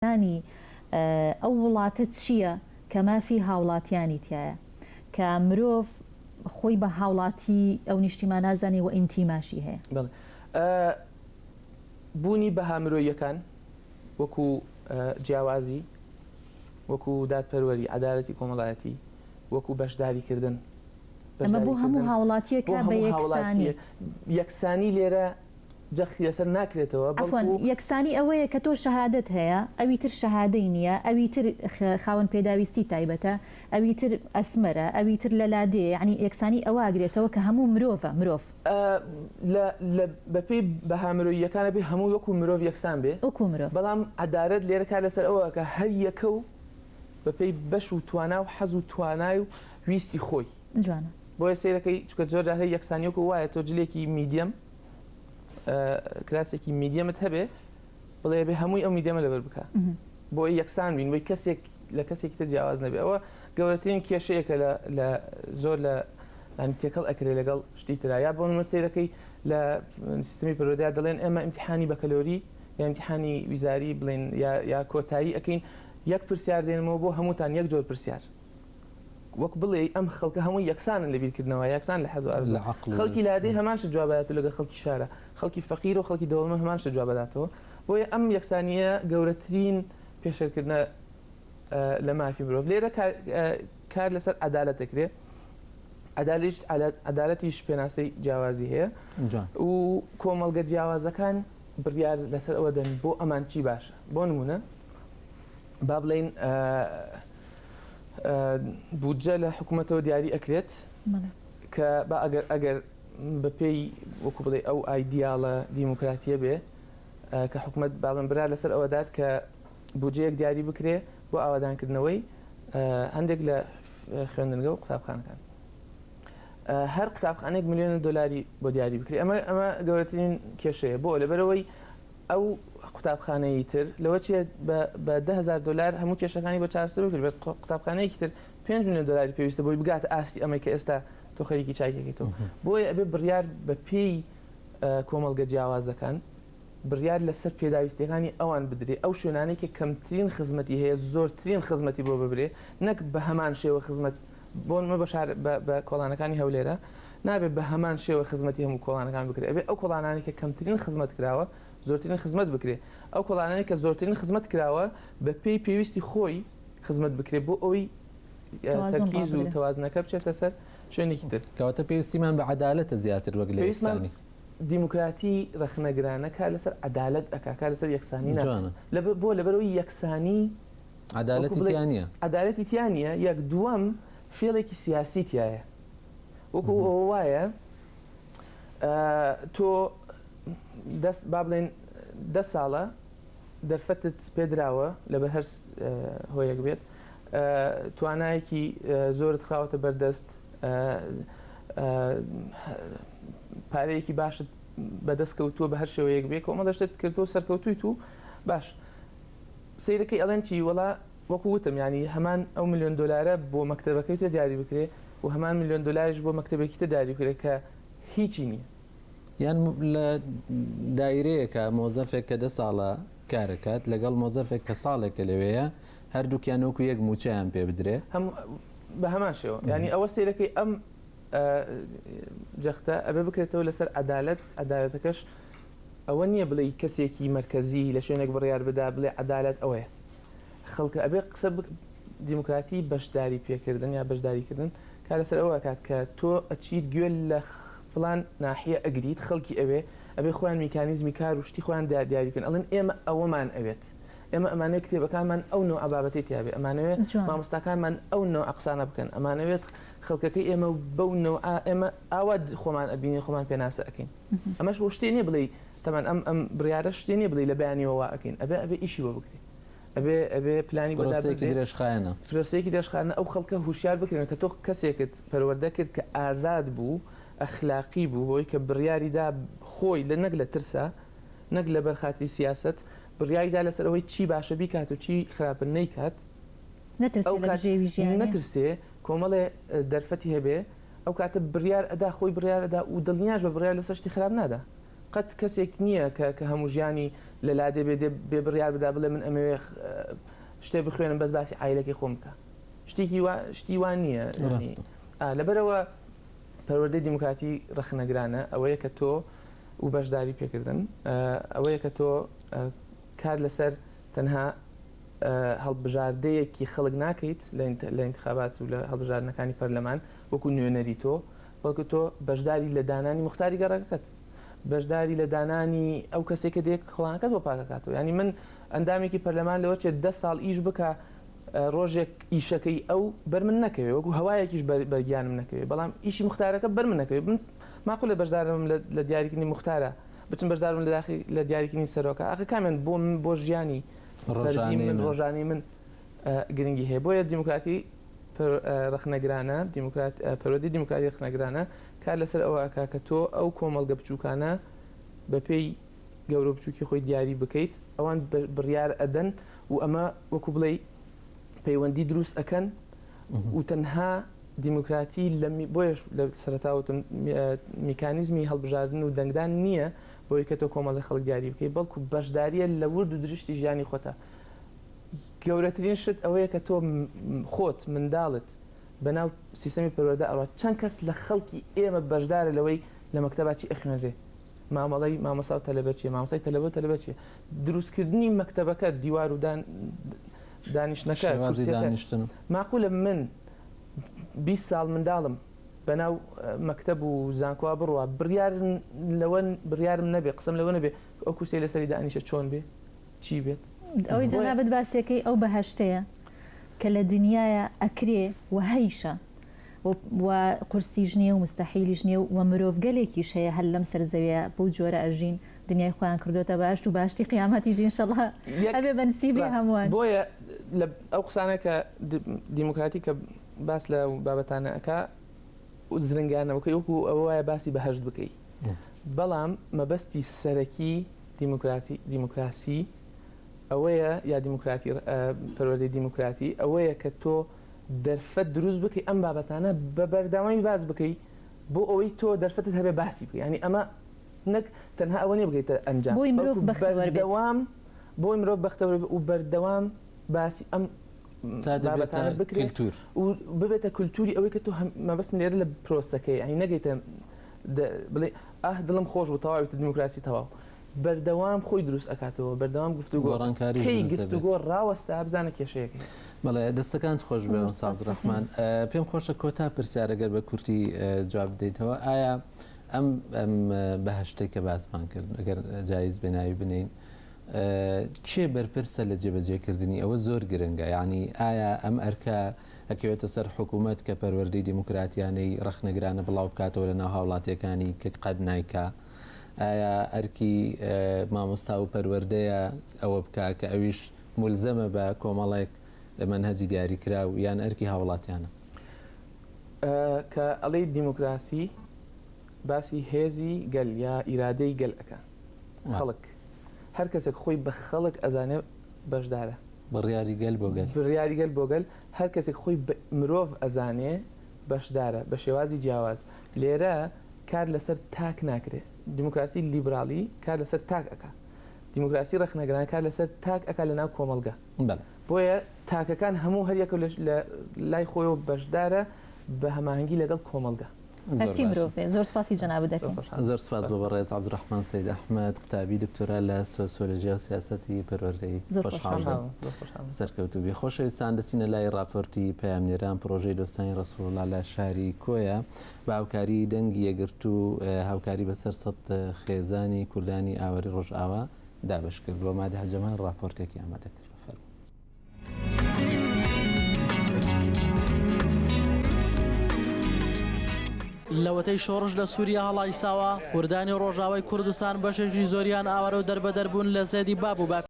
ثاني ئەو وڵاتە چییە کە مافی هاوڵاتیانی تایە کە مرۆڤ خۆی بە هاوڵاتی ئەو نیشتیمان نازانێ و ئینتیماشی هەیە. بوونی بەها مرۆیەکان وەکو جیاوازی، وەکو دادپەروەری، عەدالەتی کۆمەڵایەتی، وەکو بەشداریکردن، ئەمە بۆ هەموو هاوڵاتیەکە بە یەکسانی لێرە جەختی لەسەر ناکرێتەوە. یەکسانی ئەوەیە کە تۆ شەهادەت هەیە، ئەوی تر شەهادەی نییە، ئەوی تر خاوەن پێداویستی تایبەتە، ئەوی تر ئەسمەرە، ئەوی تر لە لادێ، یعنی یەکسانی ئەوە ئاگرێتەوە کە هەموو مرۆڤە مرۆڤ بەپێی بەها مرۆییەکانە بێ هەموو وەکو مرۆڤ یەکسان بێ وەکو مرۆڤ. بەڵام عەدالەت لێرە کار لەسەر ئەوە کە هەر یەکە و بەپێی بەش و توانا و حەز و توانای و ویستی خۆی. جوانە. بۆیە سیرەکەی چکە جۆرجار هەیە یەکسانیوەکە وایە تۆ جلێکی میدیەم کراسێکی میدیەمت هەبێ بڵێ بێ هەمووی ئەو میدیەمە لەبەر بکە بۆ یەکسان بین بۆی کەسێک لە کەسێکی تر جیاواز نەبێ. ئەوە گەورەترین کێشەیەکە لە زۆر لە تێکەڵ ئەکرێ لەگەڵ شتی ترا. یا بۆ نمونە سیرەکەی لە سیستمی پەروەردەیە دەڵێن ئێمە ئیمتیحانی بەکەلۆری یا ئیمتیحانی ویزاری بڵێن یا کۆتایی ئەکەین، یەک پرسیار دێنمەوە بۆ هەمووتان یەک جۆر پرسیار، وەک بڵێ ئەم خەڵکە هەمووی یەکسانن لە بیرکردنەوە، یەکسان لە حەز و ئەرزوو. خەڵکی لادێ هەمانشە جوابەدات لەگە خەڵکی شارە، خەڵکی فەقیر و خەڵکی دەوڵەمەند هەمانشە جوابەداتەوە. بۆیە ئەم یەکسانیە گەورەترین پێشەرکردنە لە مافی مرۆڤ. لێرە کار لەسەر عەدالەت دەکرێت. عەدالەتیش پێناسەی جیاوازی هەیە و کۆمەڵگە جیاوازەکان بڕیار لەسەر ئەوە دەن بۆ ئەمان چی باشە. بۆ نمونە با بڵێن بودجە لە حکوومەتەوە دیاری ئەکرێت کە ئەگەر بەپێی وەکو بڵێ ئەو ئایدیاڵە دیموکراتیە بێ کە حکوومەت باڵم برا لەسەر ئەوەدات کە بودجەیەک دیاری بکرێ بۆ ئاوادانکردنەوەی هەندێک لە خوێندنگە و قوتابخانەکان. هەر قوتابخانێک ملیۆنە دۆلاری بۆ دیاری بکرێ. ئەمە گەورەترین کێشەیە بۆ لەبەرەوەی ئەو قوتابخانەی تر لەوە چێ بە 10,000 دلار هەموو کێشەکانی بە چارەسەر بکرد، بەس قوتابخانەیەکی تر 5 میلیۆن دلاری پێویستە بۆی بگاتە ئاستی ئەمەی کە ئێستا تۆ خەریکی چاکێکیتەوە. بۆیە ئەبێ بڕیار بە پێی کۆمەڵگە جیاوازەکان بڕیار لەسەر پێداویستیەکانی ئەوان بدرێ، ئەو شوێنانەی کە کەمترین خزمەتی هەیە زۆرترین خزمەتی بۆ ببرێ، نەک بە هەمان شێوە خزمەت بۆنمە بە کۆڵانەکانی هەولێرە نابێت بە هەمان شێوە خزمەتی هەموو کۆڵانەکان بکرێت. ئەبێ ئەو کۆڵانانی کە کەمترین خزمەت کراوە زۆرترین خزمەت بکرێ، ئەو کۆڵانانی کە زۆرترین خزمەت کراوە بە پێی پێویستی خۆی خزمەت بکرێت بۆ ئەوی تەرکیز و تەوازنەکە بچێتە سەر شوێنێکی تر. کەواتە پێویستیمان بە عەدالەتە زیاتر وەک لە یەکسانی. دیموکراتی ڕەخنەگرانە کار لەسەر عەدالەت ئەکا، کار لەسەر یەکسانی ناکات. بۆ لەبەرەوەی یەکسانی عەدالەتی تیان نییە. عەدالەتی تیان نییە. یەک دووەم فێڵێکی سیاسی تایە. وەکو ئەوە وایە تۆ با بڵێن 10 ساڵە دەرفەتت پێدراوە لەبەر هەر هۆیەک بێت، توانایەکی زۆرت خراوەتە بەردەست، پارەیەکی باشت بەدەست کەوتووە بە هەر شێوەیەک بێت، کۆمەڵ شتت کردو سەرکەوتوویت و باش سەیرەکەی ئەڵێن چی وەڵا وەکو وتم ینی هەمان ئەو ملیۆن دلارە بۆ مەکتەبەکەی تە دیاری بکرێ و هەمان ملیۆن دلاریش بۆ مەکتەبێکی تە دیاری بکرێ کە هیچی نییە. یان لە دایرەیەکە مۆزەفێک کە 10 ساڵە کارەکات لەگەڵ مۆزەفێک کە ساڵێکە لەوەیە هەردووکیان وەکو یەک موچەیان پێ بدرێ بە هەمان شێوە. ینی ئەوە سیرەکەی ئەم جەختە ئەبێ بکرێتەوە لەسەر عەدالەت. عەدالەتەکەش ئەوە نییە بڵێ کەسێکی مرکزی لە شوێنێک بڕیار بدا بڵێ عەدالەت ئەوەیە. خەڵکە ئەبێ قسە دیموکراتی بەشداری پێکردن یا بەشداریکردن کار لەسەر ئەوە کات کە تۆ ئەچیت گوێ لە فڵان ناحیە ئەگریت، خەڵکی ئەبێ خۆیان میکانیزمی کار و شتی خۆیان دیاریکردن ئەڵێن ئێمە ئەوەمان ئەوێت، ئێمە ئەمانەیە کتێبەکانمان ئەو نوع ئابابەتی تیاابێ، ئەمانەوێت مامۆستاکانمان ئەو نوع ئەقسانە بکەن، ئەمانەوێت خەڵکەکەی ئێمە بەو نوع ئێمە ئاوا خۆمان ئەبینی خۆمان پێناسە ئەەکەین. ئەمەش بۆ شتێ نیە بڵێ تەمان ئەم بڕیارە شتێ نیە بڵێ لە بەیانیەوە ئەکەین، ئەبێ ئیشی بۆ بکرێت، ئەبێ پلانی درێژخایەنە فرۆسەیەکی درێژخانە ئەو خەڵکە هوشیار بکرێن کە تۆ کەسێکت پەروەردە کرد کە ئازاد بوو، ئەخلاقی بوو، بۆی کە بڕیاریدا خۆی لە نەک لە ترسا نەک لە بەرخاتی سیاست بڕیاریدا لەسەر ئەوەی چی باشە بیکات و چی خراپن نەیکات، نەترسێ کۆمەڵێ دەرفەتی هەبێ ئەو کاتە بڕیار ئەدا خۆی بڕیار ئەدا و دڵنیاش بە بڕیار لەسەر شتی خراپ نادا. قەت کەسێک نییە کە هەموو ژیانی لە لادێ بێ بڕیار بدا بڵێ من ئەمەوێ شتێ بخوێنم بەس باسی عیلەکەی خۆم بکە شتی وان نییە لەبەرەوە پەروەردەی دیموکراتی ڕەخنەگرانە ئەوەیە کە تۆ و بەشداری پێکردن ئەوەیە کە تۆ کار لەسەر تەنها هەڵبژاردەیەکی خەڵک ناکەیت لە انتخابات و لە هەڵبژاردنەکانی پەرلەمان وەکو نوێنەری تۆ بەڵکو تۆ بەشداری لە دانانی مختاری گەڕەکەت بەشداری لە دانانی ئەو کەسێکە دێک خڵانەکەت بۆ پاکەکاتەوە ینی من ئەندامێکی پەرلەمان لەوە چێت 10 ساڵ ئیش بکە ڕۆژێک ئیشەکەی ئەو بەر من نەکەوێت وەکو هەوایەکیش بەرگیانم نەکەوێت بەڵام ئیشی مختارەکە بەر من نەکەوێت ماقول لە بەشدارم لە دیاریکردنی مختارە بچم بەشدارم لە دیاریکردنی سەرۆکە ئاخر کامێن بۆ ژیانی ڕۆژانی من گرنگی هەیە بۆیە دیموکراتی ڕەخنەگرانە پەروەردەی دیموکراتی ڕەخنەگرانە کار لەسەر ئەوە کە تۆ ئەو کۆمەڵگە بچووکانە بە پێی گەورە بچووکی خۆی دیاری بکەیت ئەوان بڕیار ئەدەن و ئەمە وەکو بڵێ پەیوەندی دروست ئەکەن و تەنها دیموکراتی بۆیش لە سەرەتاوتم میکانیزمی هەڵبژاردن و دەنگدان نییە بۆی کە تۆ کۆمەڵی خەڵک دیاری بکەیت بەڵکو بەشداریە لە ورد و درشتی ژیانی خۆتە گەورەترین شت ئەوەیە کە تۆ خۆت منداڵت بەناو سیستەمی پەروەردە ئەڕات چەند کەس لە خەڵکی ئێمە بەشدارە لەوەی لە مەکتەباتی ئەخوێنرێ مامەڵی مامەسا و تەلەبەچیە مامۆسای تەلەبەچیە دروستکردنی مەکتەبەکە دیوار و دانیشتنەکە ماقولە من 20 ساڵ منداڵم بەناو مەکتەب و زانکۆوا بڕوە بڕیارم نەبێ قسم لەوە نەبێ ئەو کورسەی لەسەری دانیشە چۆن بێ چی بێت ئەوەی جەنابەت باسیەکەی ئەو بەهەشتەیە کە لە دنیاە ئەکرێ و هەیشە و قورسی ژنیە و مستەحیلی ژنیە و مرۆڤگەلێکیش هەیە هەر لەم سەرزەویە بۆ جۆرە ئەژین دنیای خۆیان کردوتە باشت و باشتی قیامەتی ژین شەڵە ئەبێ بەنسیبی هەمووان بۆیە ئەو قسانە کە دیموکراتی کە باس لە بابەتانە ئەکا زرنگانەوەکەی وەکو ئەوە وایە باسی بەهەشت بکەیت بەڵام مەبەستی سەرەکی دیموکراسی ئەوەیە یا دیموکراتی پەروەردەی دیموکراتی ئەوەیە کە تۆ دەرفەت دروست بکەی ئەم بابەتانە بە بەرداوامی باز بکەیت بۆ ئەوەی تۆ دەرفەتت هەبێ باسی بکەیت ینی ئەمە نەک تەنها ئەوە نیە بگەیتە ئەنجام بۆی مرۆڤ بەردەوام بۆی مرۆڤ بەختەوەر و بەردەوام باسی ئەم بابەتانە بکرێت و ببێتە کولتوری ئەوەی کە تۆ مەبەست لێرە لە پرۆسەکەی ئەی نەگەیتە بڵێ دڵم خۆش بوو تەواوی دیموکراسی تەواو بەردەوام خۆی دروست ئەکاتەوە بەردەوام گفتوگۆ ڕاوەستا بزانە کێشەیەکی بەڵێ دەستەکان خۆش بێ ساز ڕەحمان پێم خۆشە کۆتا پرسیارەگەر بە کورتی جواب بدەیتەوە ئایا ئەم بەهەشتەی کە باسمان کرد ئەگەر جایز بێناوی بنین کێ بەرپرسە لە جێبەجێکردنی ئەوە زۆر گرنگە یعنی ئایا ئەم ئەرکە ئەکەوێتە سەر حکوومەت کە پەروەردەی دیموکراتیانەی ڕەخنەگرانە بڵاو بکاتەوە لە ناو هاوڵاتیەکانی کە قەت نایکا ئایا ئەرکی مامۆستا و پەروەردەیە ئەوە بکە کە ئەویش مولزەمە بە کۆمەڵێک منهەجی دیاریکرا و یان ئەرکی هاوڵاتیانە کە ئەڵەی دیموکراسی باسی هێزی گەل یا ئیرادەی گەل ئەکە خەڵک هەر کەسێک خۆی بە خەڵک ئەزانێ بەشدارە بڕیاری گەل بۆ گەل بڕیاری گەل بۆ گەل هەر کەسێک خۆی مرۆڤ ئەزانێ بەشدارە بە شێوازی جیاواز لێرە کار لەسەر تاک ناکرێت دیموکراسی لیبرالی کار لەسەر تاک ئەکا دیموکراسی ڕەخنەگران کار لەسەر تاک ئەکا لە ناو کۆمەڵگە بۆیە تاکەکان هەموو هەریەکە لە لای خۆیەوە بەشدارە بە هەماهەنگی لەگەڵ کۆمەڵگە زۆر سپاسی جەناب دەکەم زۆر سپاس بۆ بەڕێز عەبدوڕەحمان سەید ئەحمەد قوتابی دکتۆرا لە سۆسیۆلۆژیا و سیاسەتی پەروەردەی سەرکەوتوبی خۆشەویستان دەچینە لای راپۆرتی پەیامنێران پرۆژەی دۆستانی ڕەسوڵڵا لە شاری کۆیە بە هاوکاری دەنگی یەگرت و هاوکاری بەسەر سەد خێزانی کوردانی ئاوەری ڕۆژئاوا دابش کرد بۆ مادە هەجەمان راپۆرتێکی ئامادە کرد لەوەتەی شۆڕش لە سووریا هەڵایساوە کوردانی ڕۆژاوای کوردستان بەشێکی زۆریان ئاوارە و دەربەدەر بوون لە زێدی باب و